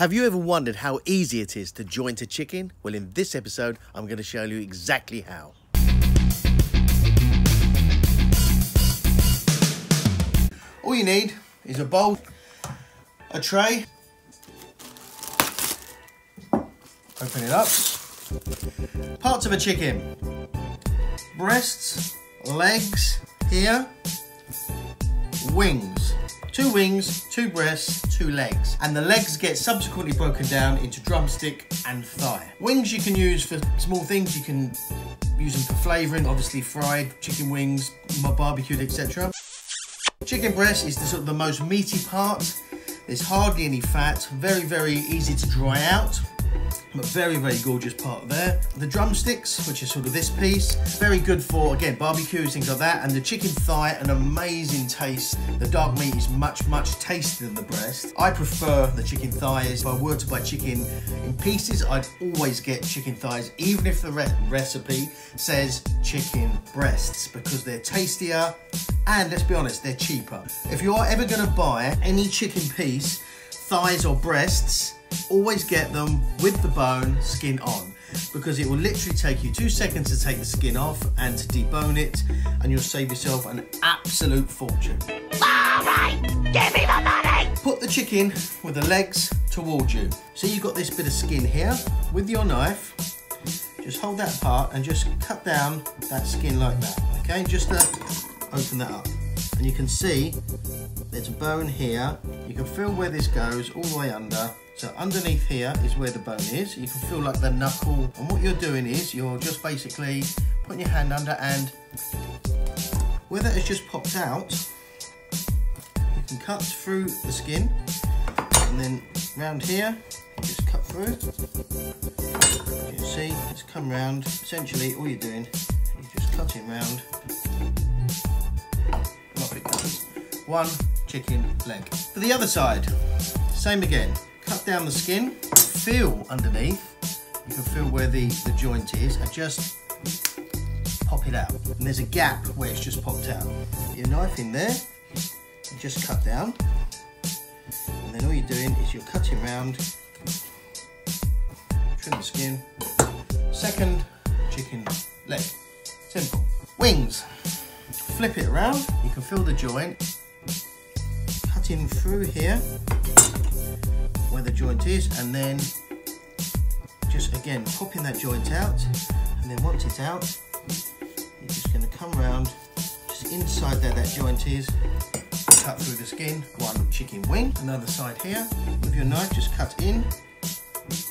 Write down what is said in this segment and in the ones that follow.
Have you ever wondered how easy it is to joint a chicken? Well, in this episode, I'm going to show you exactly how. All you need is a bowl, a tray, open it up, parts of a chicken, breasts, legs here, wings. 2 wings, 2 breasts, 2 legs. And the legs get subsequently broken down into drumstick and thigh. Wings you can use for small things. You can use them for flavouring, obviously fried chicken wings, barbecued, etc. Chicken breast is the most meaty part. There's hardly any fat, very, very easy to dry out, but very, very gorgeous part there. The drumsticks, which is sort of this piece, very good for, again, barbecues, things like that. And the chicken thigh, an amazing taste. The dark meat is much, much tastier than the breast. I prefer the chicken thighs. If I were to buy chicken in pieces, I'd always get chicken thighs, even if the recipe says chicken breasts, because they're tastier and, let's be honest, they're cheaper. If you are ever gonna buy any chicken piece, thighs or breasts, always get them with the bone, skin on, because it will literally take you 2 seconds to take the skin off and to debone it, and you'll save yourself an absolute fortune. Alright, give me the money! Put the chicken with the legs towards you. So you've got this bit of skin here. With your knife, just hold that apart and just cut down that skin like that, okay? Just to open that up. And you can see there's a bone here. You can feel where this goes all the way under. So underneath here is where the bone is. You can feel like the knuckle. And what you're doing is you're just basically putting your hand under, and where that has just popped out, you can cut through the skin, and then round here, you just cut through. As you can see, it's come round. Essentially, all you're doing is just cutting round. Off it comes. 1 chicken leg. For the other side, same again. Cut down the skin, feel underneath, you can feel where the joint is, and just pop it out. And there's a gap where it's just popped out. Put your knife in there, and just cut down. And then all you're doing is you're cutting round, trim the skin. Second chicken leg. Simple. Wings. Flip it around, you can feel the joint. Cutting through here, where the joint is, and then just again popping that joint out, and then once it's out, you're just going to come around just inside there that joint is, cut through the skin. 1 chicken wing. Another side here, with your knife just cut in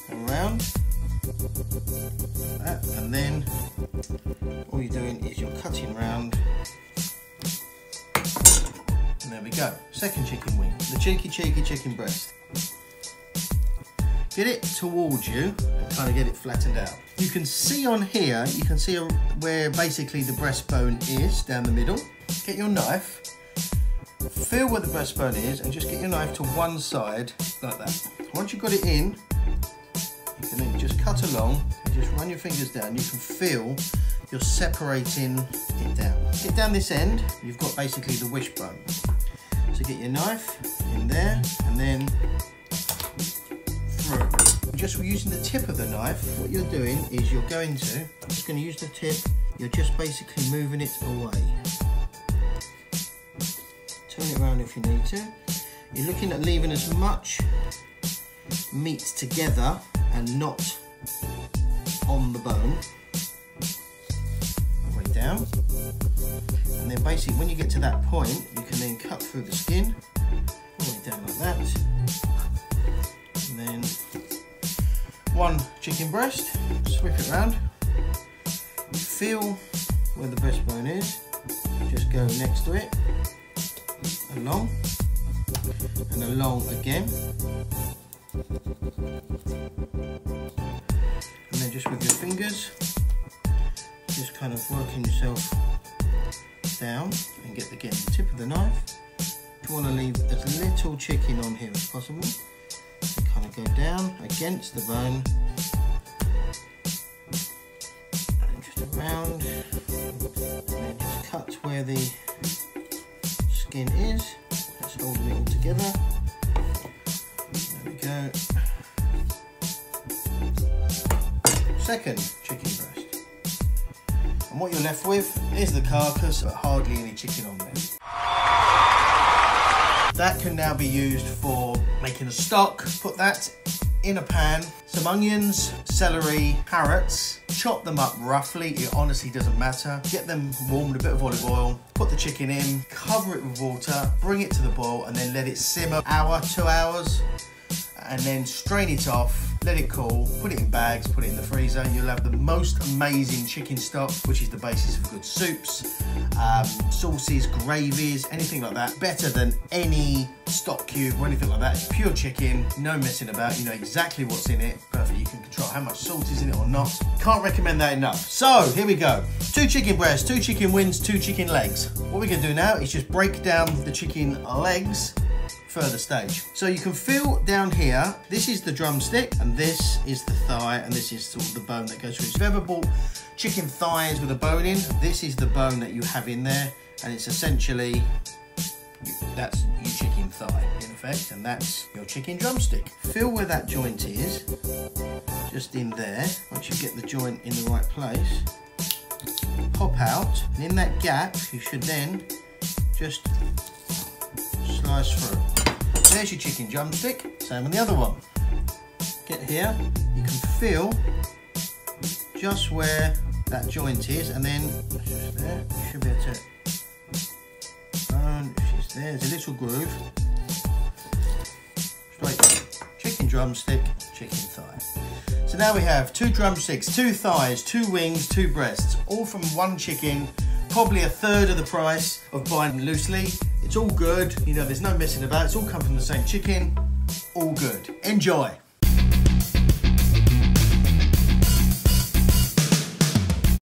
and around that, and then all you're doing is you're cutting round, and there we go. Second chicken wing, the cheeky chicken breast. Get it towards you and kind of get it flattened out. You can see on here, you can see where basically the breastbone is down the middle. Get your knife, feel where the breastbone is, and just get your knife to one side like that. Once you've got it in, you can then just cut along and just run your fingers down. You can feel you're separating it down. Get down this end, you've got basically the wishbone. So get your knife in there, and then through. Just using the tip of the knife, what you're doing is I'm just going to use the tip, you're just basically moving it away. Turn it around if you need to. You're looking at leaving as much meat together and not on the bone. Way down. And then basically when you get to that point, you can then cut through the skin, all the way down like that. And then 1 chicken breast, swip it around, feel where the breastbone is, just go next to it, along, and along again. And then just with your fingers, just kind of working yourself down and get the tip of the knife. You want to leave as little chicken on here as possible. So kind of go down against the bone and just around, and then just cut where the skin is. That's holding it all together. There we go. second chicken breast. And what you're left with is the carcass, but hardly any chicken on there. That can now be used for making a stock. Put that in a pan, some onions, celery, carrots, chop them up roughly, it honestly doesn't matter. Get them warm with a bit of olive oil, put the chicken in, cover it with water, bring it to the boil and then let it simmer hour, 2 hours, and then strain it off, let it cool, put it in bags, put it in the freezer. You'll have the most amazing chicken stock, which is the basis of good soups, sauces, gravies, anything like that. Better than any stock cube or anything like that. It's pure chicken, no messing about. You know exactly what's in it. Perfect, you can control how much salt is in it or not. Can't recommend that enough. So here we go. 2 chicken breasts, 2 chicken wings, 2 chicken legs. What we're gonna do now is just break down the chicken legs further stage. So you can feel down here, this is the drumstick and this is the thigh and this is sort of the bone that goes through. So if you've ever bought chicken thighs with a bone in, this is the bone that you have in there and it's essentially, that's your chicken thigh in effect and that's your chicken drumstick. Feel where that joint is, just in there. Once you get the joint in the right place, pop out and in that gap you should then just slice through. There's your chicken drumstick, same on the other one. Get here, you can feel just where that joint is and then just there, you should be able to she's there, there's a little groove. Straight chicken drumstick, chicken thigh. So now we have 2 drumsticks, 2 thighs, 2 wings, 2 breasts, all from 1 chicken, probably 1/3 of the price of buying them loosely. It's all good, you know, there's no messing about, it's all come from the same chicken, all good. Enjoy.